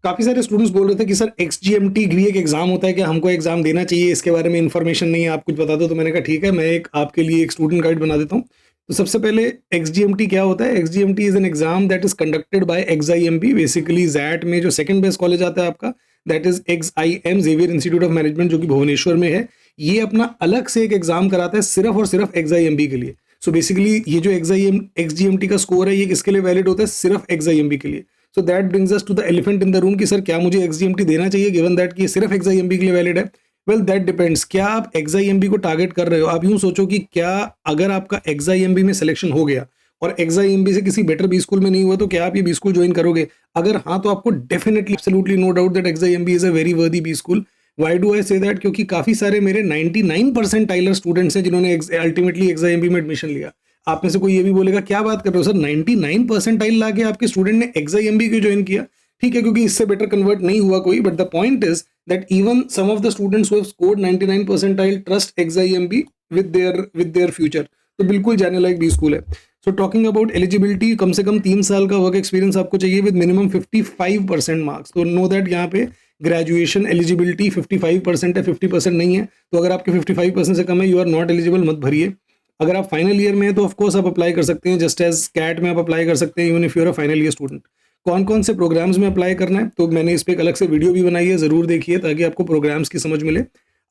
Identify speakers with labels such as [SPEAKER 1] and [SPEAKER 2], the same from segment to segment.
[SPEAKER 1] काफ़ी सारे स्टूडेंट्स बोल रहे थे कि सर एक्सजीएमटी भी एक एग्ज़ाम होता है, क्या हमको एग्ज़ाम देना चाहिए, इसके बारे में इन्फॉर्मेशन नहीं है, आप कुछ बता दो। तो मैंने कहा ठीक है, मैं एक आपके लिए एक स्टूडेंट गाइड बना देता हूँ। तो सबसे पहले एक्सजीएमटी क्या होता है? XGMT is an exam that is conducted by XIMB. Basically XAT में जो सेकंड बेस्ट कॉलेज आता है आपका, that is XIM, Xavier Institute of Management, जो कि भुवनेश्वर में है। ये अपना अलग से एक एग्ज़ाम कराता है सिर्फ और सिर्फ एक्सआईएमबी के लिए। सो बेसिकली ये जो एक्सजीएमटी का स्कोर है, ये किसके लिए वैलिड होता है? सिर्फ एक्सआईएमबी के लिए। So that brings us to the elephant in the room कि सर क्या मुझे एक्सजीएमटी देना चाहिए, गिवन दैट कि ये सिर्फ एक्सआईएमबी के लिए वैलिड है? Well that depends. क्या आप एक्सआईएमबी को टारगेट कर रहे हो? आप यूं सोचो कि क्या अगर आपका एक्सआईएमबी में सिलेक्शन हो गया और एक्सआईएमबी से किसी बेटर बी स्कूल में नहीं हुआ, तो क्या आप ये बी स्कूल ज्वाइन करोगे? अगर हाँ, तो आपको definitely absolutely no doubt that XIMB is a very worthy B school. Why do I say that? क्योंकि काफी सारे मेरे 99 परसेंटाइलर स्टूडेंट्स हैं जिन्होंने अल्टीमेटली एक्सआईएमबी में एडमिशन लिया। आप में से कोई ये भी बोलेगा क्या बात कर रहे हो सर, 99 परसेंटाइल लाके आपके स्टूडेंट ने एक्सआईएमबी क्यों ज्वाइन किया? ठीक है, क्योंकि इससे बेटर कन्वर्ट नहीं हुआ कोई, but the point is that even some of the students who have scored 99 percentile trust XIMB with their future. तो बिल्कुल जाने लायक बी स्कूल है। सो टॉकिंग अबाउट एलिजिबिलिटी, कम से कम 3 साल का वर्क एक्सपीरियंस आपको चाहिए विद मिनिमम 55% मार्क्स। तो नो दैट यहाँ पे ग्रेजुएशन एलिजिबिलिटी 55% है, 50% नहीं है। तो अगर आपके 55% से कम है, यू आर नॉट एलिजिबल, मत भरिए। अगर आप फाइनल ईयर में हैं तो ऑफकोर्स आप अप्लाई कर सकते हैं, जस्ट एज कैट में आप अप्लाई कर सकते हैं, even if you are a final year student. कौन कौन से प्रोग्राम्स में अप्लाई करना है, तो मैंने इस पर एक अलग से वीडियो भी बनाई है, ज़रूर देखिए ताकि आपको प्रोग्राम्स की समझ मिले।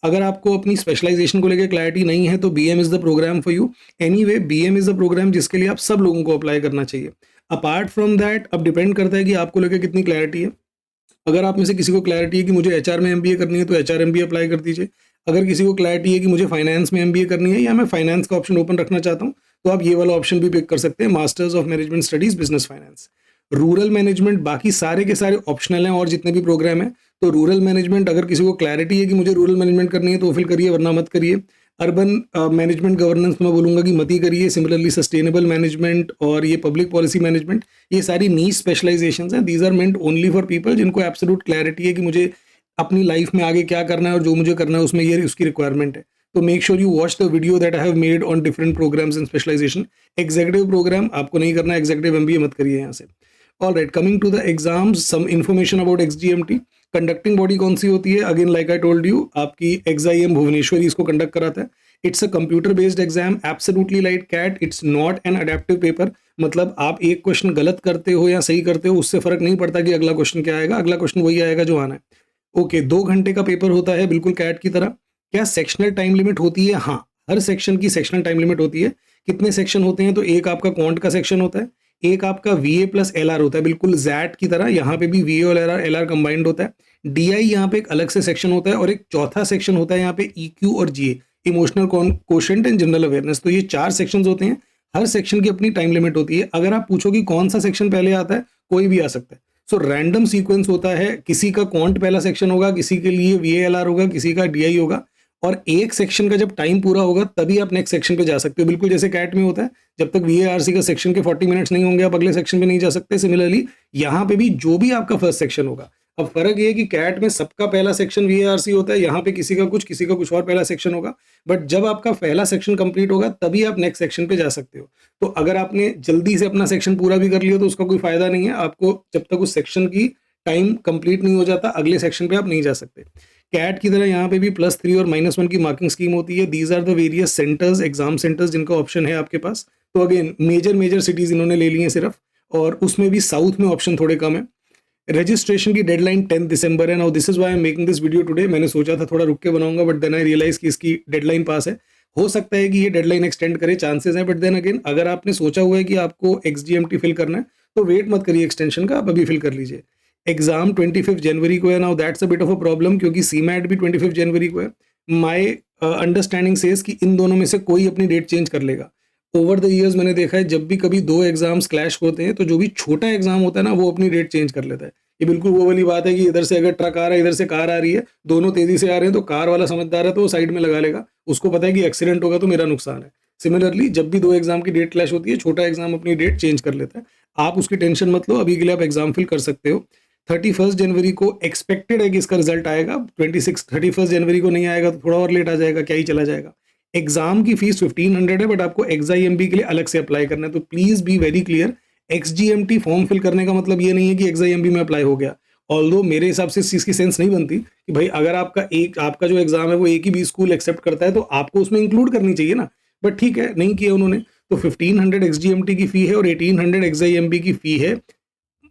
[SPEAKER 1] अगर आपको अपनी स्पेशलाइजेशन को लेकर क्लैरिटी नहीं है तो BM is the program for you. Anyway, BM is the program जिसके लिए आप सब लोगों को अप्लाई करना चाहिए। अपार्ट फ्रॉम दैट, अब डिपेंड करता है कि आपको लेकर कितनी क्लैरिटी है। अगर आप में से किसी को क्लैरिटी है कि मुझे एचआर में एमबीए करनी है, तो एचआर एमबीए अप्लाई कर दीजिए। अगर किसी को क्लैरिटी है कि मुझे फाइनेंस में एमबीए करनी है या मैं फाइनेंस का ऑप्शन ओपन रखना चाहता हूँ, तो आप ये वाला ऑप्शन भी पिक कर सकते हैं, masters of management studies business finance. Rural management बाकी सारे के सारे ऑप्शनल हैं, और जितने भी प्रोग्राम हैं। तो रूरल मैनेजमेंट अगर किसी को क्लैरिटी है कि मुझे रूरल मैनेजमेंट करनी है तो फिल करिए, वरना मत करिए। अर्बन मैनेजमेंट गवर्नेंस मैं बोलूँगा कि मत ही करिए। सिमिलरली सस्टेनेबल मैनेजमेंट और ये पब्लिक पॉलिसी मैनेजमेंट, ये सारी नीश स्पेशलाइजेशंस हैं। These are meant only for people जिनको एब्सोल्यूट क्लैरिटी है कि मुझे अपनी लाइफ में आगे क्या करना है और जो मुझे करना है उसमें ये उसकी रिक्वायरमेंट है। तो make sure you watch the video that I have made on different programs in specialization. Executive program आपको नहीं करना, एग्जीक्यूटिव एमबीए मत करिए यहाँ से। All right, coming to the exams, some information about XGMT. Conducting body कौन सी होती है? Again like I told you, आपकी एक्सआईएम भुवनेश्वर इसको कंडक्ट कराता है। It's a computer based exam, absolutely like CAT. It's not an adaptive paper. मतलब आप एक क्वेश्चन गलत करते हो या सही करते हो, उससे फर्क नहीं पड़ता कि अगला क्वेश्चन क्या आएगा, अगला क्वेश्चन वही आएगा जो आना है। ओके, 2 घंटे का पेपर होता है, बिल्कुल कैट की तरह। क्या सेक्शनल टाइम लिमिट होती है? हाँ, हर सेक्शन की सेक्शनल टाइम लिमिट होती है। कितने सेक्शन होते हैं? तो एक आपका क्वांट का सेक्शन होता है, एक आपका वीए प्लस एलआर होता है, बिल्कुल जैट की तरह। यहाँ पे भी वीए और एलआर कंबाइंड होता है। डीआई यहाँ पे एक अलग से सेक्शन होता है, और एक चौथा सेक्शन होता है यहाँ पे ईक्यू और GA, emotional quotient and general awareness. तो ये 4 सेक्शंस होते हैं, हर सेक्शन की अपनी टाइम लिमिट होती है। अगर आप पूछो कि कौन सा सेक्शन पहले आता है, कोई भी आ सकता है। सो रैंडम सीक्वेंस होता है, किसी का क्वांट पहला सेक्शन होगा, किसी के लिए वीएएलआर होगा, किसी का डीआई होगा। और एक सेक्शन का जब टाइम पूरा होगा तभी आप नेक्स्ट सेक्शन पे जा सकते हो, बिल्कुल जैसे कैट में होता है। जब तक वीएआरसी का सेक्शन के 40 मिनट्स नहीं होंगे, आप अगले सेक्शन पे नहीं जा सकते। सिमिलरली यहाँ पे भी जो भी आपका फर्स्ट सेक्शन होगा। अब फर्क ये है कि कैट में सबका पहला सेक्शन वीएआरसी होता है, यहाँ पे किसी का कुछ और पहला सेक्शन होगा। बट जब आपका पहला सेक्शन कंप्लीट होगा तभी आप नेक्स्ट सेक्शन पे जा सकते हो। तो अगर आपने जल्दी से अपना सेक्शन पूरा भी कर लिया तो उसका कोई फायदा नहीं है। आपको जब तक उस सेक्शन की टाइम कंप्लीट नहीं हो जाता, अगले सेक्शन पे आप नहीं जा सकते। कैट की तरह यहाँ पे भी +3 और -1 की मार्किंग स्कीम होती है। These are the various centres, exam centres जिनका ऑप्शन है आपके पास। तो अगेन मेजर सिटीज इन्होंने ले ली हैं सिर्फ, और उसमें भी साउथ में ऑप्शन थोड़े कम है। रजिस्ट्रेशन की डेडलाइन 10 दिसंबर है। Now this is why I am making this video today. मैंने सोचा था थोड़ा रुक के बनाऊंगा, बट देन आई रियलाइज कि इसकी डेडलाइन पास है। हो सकता है कि ये डेडलाइन एक्सटेंड करे, चांसेस हैं। बट देन अगेन, अगर आपने सोचा हुआ है कि आपको एक्सजीएमटी फिल करना है तो वेट मत करिए एक्सटेंशन का, आप अभी फिल कर लीजिए। एग्जाम 25 जनवरी को है। Now that's a bit of a problem, क्योंकि सीमैट भी 25 जनवरी को है। माई अंडरस्टैंडिंग सेज कि इन दोनों में से कोई अपनी डेट चेंज कर लेगा। ओवर द ईयर्स मैंने देखा है, जब भी कभी 2 एग्जाम्स क्लैश होते हैं तो जो भी छोटा एग्जाम होता है ना, वो अपनी डेट चेंज कर लेता है। ये बिल्कुल वो वाली बात है कि इधर से अगर ट्रक आ रहा है, इधर से कार आ रही है, दोनों तेजी से आ रहे हैं, तो कार वाला समझदार है तो वो साइड में लगा लेगा। उसको पता है कि एक्सीडेंट होगा तो मेरा नुकसान है। सिमिलरली जब भी 2 एग्जाम की डेट क्लैश होती है, छोटा एग्जाम अपनी डेट चेंज कर लेता है। आप उसकी टेंशन मत लो, अभी के लिए आप एग्जाम फिल कर सकते हो। 31 जनवरी को एक्सपेक्टेड है कि इसका रिजल्ट आएगा। 31 जनवरी को नहीं आएगा तो थोड़ा और लेट आ जाएगा, क्या ही चला जाएगा। एग्जाम की फीस 1500 है, बट आपको एक्सआईएमबी के लिए अलग से अप्लाई करना है। तो please be very clear, XGMT form fill करने का मतलब ये नहीं है कि एक्सआईएमबी में अप्लाई हो गया। ऑल्दो मेरे हिसाब से इस चीज़ की सेंस नहीं बनती कि भाई अगर आपका जो एग्जाम है वो एक ही भी स्कूल एक्सेप्ट करता है तो आपको उसमें इंक्लूड करनी चाहिए ना, बट ठीक है, नहीं किया उन्होंने। तो 1500 XGMT की फी है और 1800 XIMB की फी है।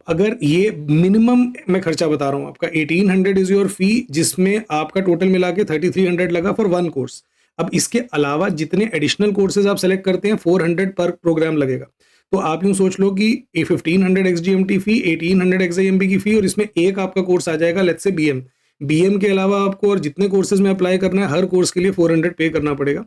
[SPEAKER 1] अगर ये मिनिमम मैं खर्चा बता रहा हूँ आपका, 1800 इज योर फी, जिसमें आपका टोटल मिला के 3300 लगा फॉर वन कोर्स। अब इसके अलावा जितने एडिशनल कोर्सेज आप सेलेक्ट करते हैं 400 पर प्रोग्राम लगेगा। तो आप यूं सोच लो कि 1500 XGMT फी, 1800 XIMB की फी, और इसमें एक आपका कोर्स आ जाएगा लेट्स से BM। BM के अलावा आपको और जितने कोर्सेज में अप्लाई करना है हर कोर्स के लिए 400 पे करना पड़ेगा।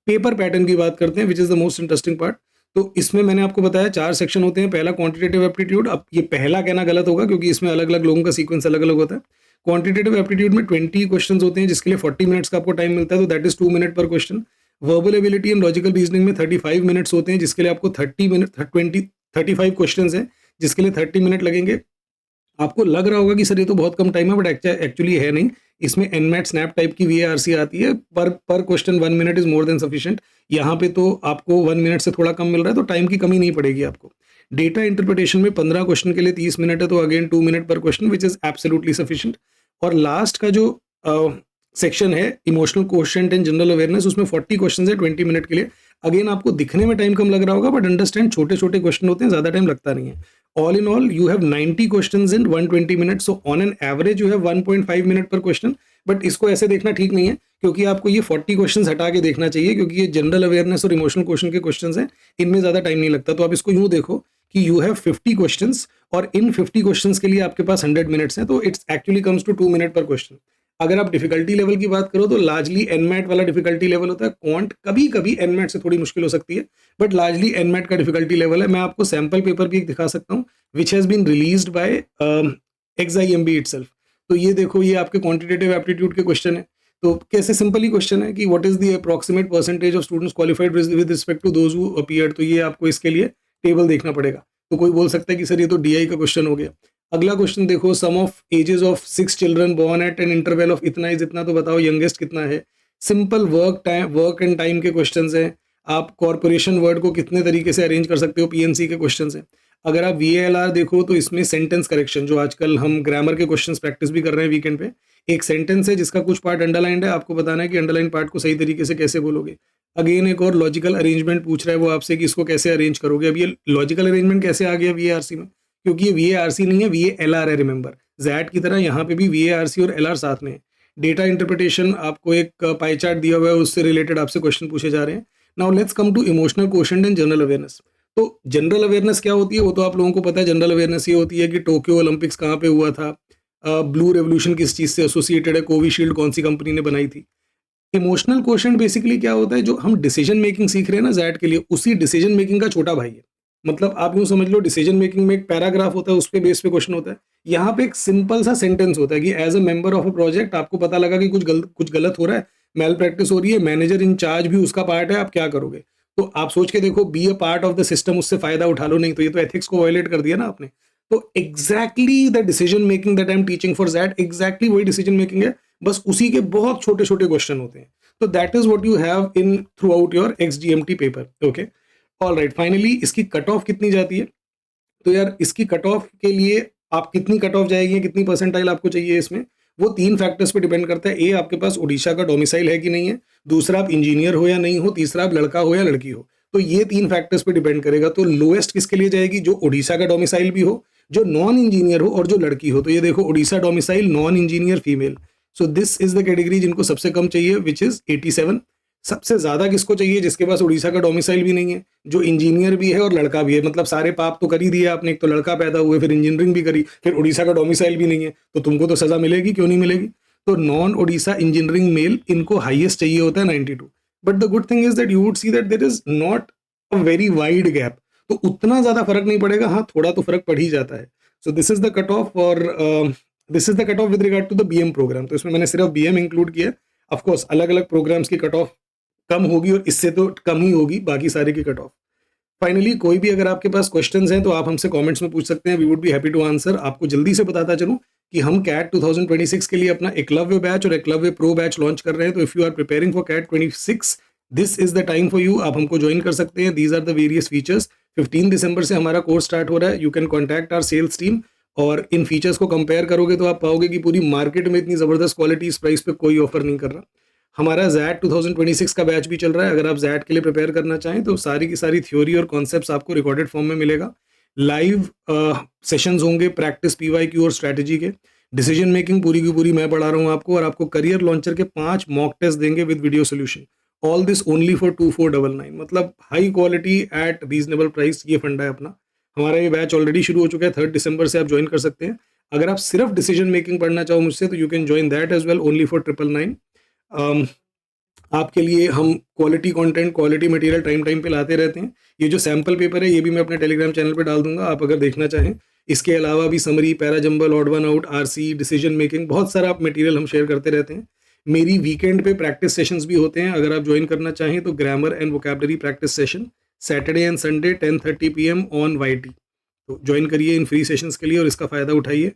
[SPEAKER 1] पेपर पैटर्न की बात करते हैं which is the most interesting part. तो इसमें मैंने आपको बताया 4 सेक्शन होते हैं। पहला क्वांटिटेटिव एप्टीट्यूड। अब ये पहला कहना गलत होगा क्योंकि इसमें अलग अलग लोगों का सीक्वेंस अलग अलग होता है। क्वांटिटेटिव एप्टीट्यूड में 20 क्वेश्चंस होते हैं जिसके लिए 40 मिनट्स का आपको टाइम मिलता है, तो दैट इज 2 मिनट पर question. Verbal ability and logical reasoning में 35 मिनट्स होते हैं जिसके लिए आपको 35 क्वेश्चन है जिसके लिए 30 मिनट लगेंगे। आपको लग रहा होगा कि सर ये तो बहुत कम टाइम है, बट एक्चुअली है नहीं। इसमें एनमैट स्नैप टाइप की VARC आती है। पर question 1 minute is more than sufficient. यहाँ पे तो आपको 1 मिनट से थोड़ा कम मिल रहा है, तो टाइम की कमी नहीं पड़ेगी आपको। डेटा इंटरप्रिटेशन में 15 क्वेश्चन के लिए 30 मिनट है, तो अगेन 2 मिनट पर question which is absolutely sufficient. और लास्ट का जो सेक्शन है emotional quotient and general awareness, उसमें 40 क्वेश्चन है 20 मिनट के लिए। अगेन आपको दिखने में टाइम कम लग रहा होगा, बट अंडरस्टैंड छोटे छोटे क्वेश्चन होते हैं, ज्यादा टाइम लगता नहीं है। All in all you have 90 questions in 120 minute, so on an average you have 1.5 minute पर क्वेश्चन। बट इसको ऐसे देखना ठीक नहीं है क्योंकि आपको ये 40 क्वेश्चंस हटा के देखना चाहिए, क्योंकि ये जनरल अवेयरनेस और इमोशनल क्वेश्चन के क्वेश्चंस हैं, इनमें ज्यादा टाइम नहीं लगता। तो आप इसको यूं देखो कि यू हैव 50 क्वेश्चंस और इन 50 क्वेश्चंस के लिए आपके पास 100 मिनट्स हैं, तो it's actually comes to 2 minute पर क्वेश्चन। अगर आप डिफिकल्टी लेवल की बात करो तो लार्जली एनमैट वाला डिफिकल्टी लेवल होता है। क्वांट कभी कभी एनमैट से थोड़ी मुश्किल हो सकती है, बट लार्जली एनमैट का डिफिकल्टी लेवल है। मैं आपको सैंपल पेपर भी एक दिखा सकता हूँ which has been released by XIMB itself. तो ये देखो, ये आपके क्वांटिटेटिव एप्टीट्यूड के क्वेश्चन है। तो कैसे सिंपल ही क्वेश्चन है कि what is the approximate percentage of students qualified with respect to those who appeared. तो ये आपको इसके लिए टेबल देखना पड़ेगा। तो कोई बोल सकता है कि सर ये तो DI का क्वेश्चन हो गया। अगला क्वेश्चन देखो, sum of ages of 6 children born at an interval of इतना इज इतना, तो बताओ यंगेस्ट कितना है। सिंपल वर्क एंड टाइम के क्वेश्चंस हैं। आप कॉर्पोरेशन वर्ड को कितने तरीके से अरेंज कर सकते हो, PNC के क्वेश्चंस हैं। अगर आप VALR देखो तो इसमें सेंटेंस करेक्शन, जो आजकल हम ग्रामर के क्वेश्चंस प्रैक्टिस भी कर रहे हैं वीकेंड पे, एक सेंटेंस है जिसका कुछ पार्ट अंडरलाइंड है, आपको बताना है कि अंडरलाइन पार्ट को सही तरीके से कैसे बोलोगे। अगेन एक और लॉजिकल अरेंजमेंट पूछ रहा है वो आपसे कि इसको कैसे अरेंज करोगे। अब ये लॉजिकल अरेंजमेंट कैसे आ गया VARC में, क्योंकि ये VARC नहीं है, VALR है। रिमेंबर, जैट की तरह यहाँ पे भी VARC और LR साथ में है। डेटा इंटरप्रिटेशन, आपको एक पाई चार्ट दिया हुआ है, उससे रिलेटेड आपसे क्वेश्चन पूछे जा रहे हैं। Now let's come to emotional quotient and general awareness. तो जनरल अवेयरनेस क्या होती है वो तो आप लोगों को पता है। जनरल अवेयरनेस ये होती है कि टोक्यो ओलंपिक्स कहाँ पे हुआ था, ब्लू रेवोल्यूशन किस चीज़ से एसोसिएटेड है, कोविशील्ड कौन सी कंपनी ने बनाई थी। इमोशनल क्वोशिएंट बेसिकली क्या होता है, जो हम डिसीजन मेकिंग सीख रहे हैं ना जैट के लिए, उसी डिसीजन मेकिंग का छोटा भाई है। मतलब आप यूं समझ लो, डिसीजन मेकिंग में एक पैराग्राफ होता है, उस पे बेस पे क्वेश्चन होता है। यहाँ पे एक सिंपल सा सेंटेंस होता है कि as a member of a project आपको पता लगा कि कुछ गलत हो रहा है, मेल प्रैक्टिस हो रही है, मैनेजर इंचार्ज भी उसका पार्ट है, आप क्या करोगे। तो आप सोच के देखो, be a part of the system, उससे फायदा उठा लो। नहीं तो ये तो एथिक्स को वायलेट कर दिया ना आपने। तो exactly the decision making that I am teaching for that, exactly वही डिसीजन मेकिंग है, बस उसी के बहुत छोटे छोटे क्वेश्चन होते हैं। तो that is what you have in through out your XGMT paper. Okay, all right. Finally इसकी कट ऑफ कितनी जाती है, तो यार इसकी कट ऑफ के लिए आप कितनी कट ऑफ जाएगी, कितनी परसेंटाइल आपको चाहिए इसमें, वो 3 फैक्टर्स पे डिपेंड करता है। ए, आपके पास उड़ीसा का डोमिसाइल है कि नहीं है, दूसरा आप इंजीनियर हो या नहीं हो, तीसरा आप लड़का हो या लड़की हो। तो ये 3 फैक्टर्स पे डिपेंड करेगा। तो लोएस्ट किसके लिए जाएगी, जो उड़ीसा का डोमिसाइल भी हो, जो नॉन इंजीनियर हो और जो लड़की हो। तो ये देखो, Orissa domicile, non engineer, female. So this is the category जिनको सबसे कम चाहिए, विच इज 87। सबसे ज्यादा किसको चाहिए, जिसके पास उड़ीसा का डोमिसाइल भी नहीं है, जो इंजीनियर भी है और लड़का भी है। मतलब सारे पाप तो कर ही दिए आपने, एक तो लड़का पैदा हुए, फिर इंजीनियरिंग भी करी, फिर उड़ीसा का डोमिसाइल भी नहीं है, तो तुमको तो सजा मिलेगी, क्यों नहीं मिलेगी। तो नॉन उड़ीसा इंजीनियरिंग मेल, इनको हाईएस्ट चाहिए होता है 92। But the good thing is that you would see that there is not a very wide gap. तो उतना ज्यादा फर्क नहीं पड़ेगा, हाँ थोड़ा तो फर्क पड़ ही जाता है। So this is the cut off, और this is the cut off with regard to the BM program. तो इसमें मैंने सिर्फ BM इंक्लूड किया। ऑफकोर्स अलग अलग प्रोग्राम्स की कट ऑफ कम होगी और इससे तो कम ही होगी बाकी सारे की कट ऑफ। फाइनली कोई भी अगर आपके पास क्वेश्चंस हैं तो आप हमसे कमेंट्स में पूछ सकते हैं, we would be happy to answer. आपको जल्दी से बताता चलूं कि हम कैट 2026 के लिए अपना एकलव्य बैच और एकलव्य प्रो बैच लॉन्च कर रहे हैं। तो if you are preparing for CAT 26, this is the time for you. आप हमको ज्वाइन कर सकते हैं। These are the various features. 15 दिसंबर से हमारा कोर्स स्टार्ट हो रहा है। You can contact our sales team और इन फीचर्स को कंपेयर करोगे तो आप पाओगे कि पूरी मार्केट में इतनी ज़बरदस्त क्वालिटी इस प्राइस पे कोई ऑफर नहीं कर रहा। हमारा जैट 2026 का बैच भी चल रहा है। अगर आप जैट के लिए प्रिपेयर करना चाहें तो सारी की सारी थ्योरी और कॉन्सेप्ट्स आपको रिकॉर्डेड फॉर्म में मिलेगा। लाइव सेशंस होंगे प्रैक्टिस पीवाईक्यू और स्ट्रैटेजी के। डिसीजन मेकिंग पूरी की पूरी मैं पढ़ा रहा हूँ आपको, और आपको करियर लॉन्चर के 5 मॉक टेस्ट देंगे with video solution. All this only for 2499, मतलब high quality eight reasonable price. ये फंडा है अपना। हमारा ये बैच ऑलरेडी शुरू हो चुका है, 3 दिसंबर से आप ज्वाइन कर सकते हैं। अगर आप सिर्फ डिसीजन मेकिंग पढ़ना चाहो मुझसे तो you can join that as well, only for 999। आपके लिए हम quality content, quality material time time पे लाते रहते हैं। ये जो सैम्पल पेपर है ये भी मैं अपने टेलीग्राम चैनल पे डाल दूंगा, आप अगर देखना चाहें। इसके अलावा भी summary, para jumble, odd one out, RC, decision making, बहुत सारा मटेरियल हम शेयर करते रहते हैं। मेरी वीकेंड पे प्रैक्टिस सेशंस भी होते हैं। अगर आप ज्वाइन करना चाहें तो grammar and vocabulary practice session Saturday and Sunday 10:30 PM on YT। तो ज्वाइन करिए इन फ्री सेशंस के लिए और इसका फ़ायदा उठाइए।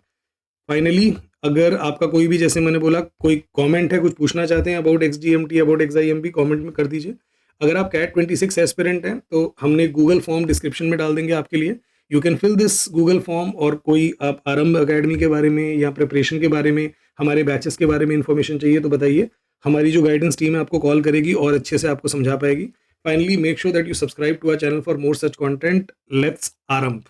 [SPEAKER 1] फाइनली, अगर आपका कोई भी, जैसे मैंने बोला, कोई कमेंट है, कुछ पूछना चाहते हैं about XGMT, about XIMP, comment में कर दीजिए। अगर आप कैट 26 एस्पिरेंट हैं तो हमने गूगल फॉर्म डिस्क्रिप्शन में डाल देंगे आपके लिए। You can fill this Google form, और कोई आप आरंभ अकेडमी के बारे में या प्रिपरेशन के बारे में, हमारे बैचेस के बारे में इन्फॉर्मेशन चाहिए तो बताइए। हमारी जो गाइडेंस टीम है आपको कॉल करेगी और अच्छे से आपको समझा पाएगी। Finally, make sure that you subscribe to our channel for more such content. Let's आरंभ।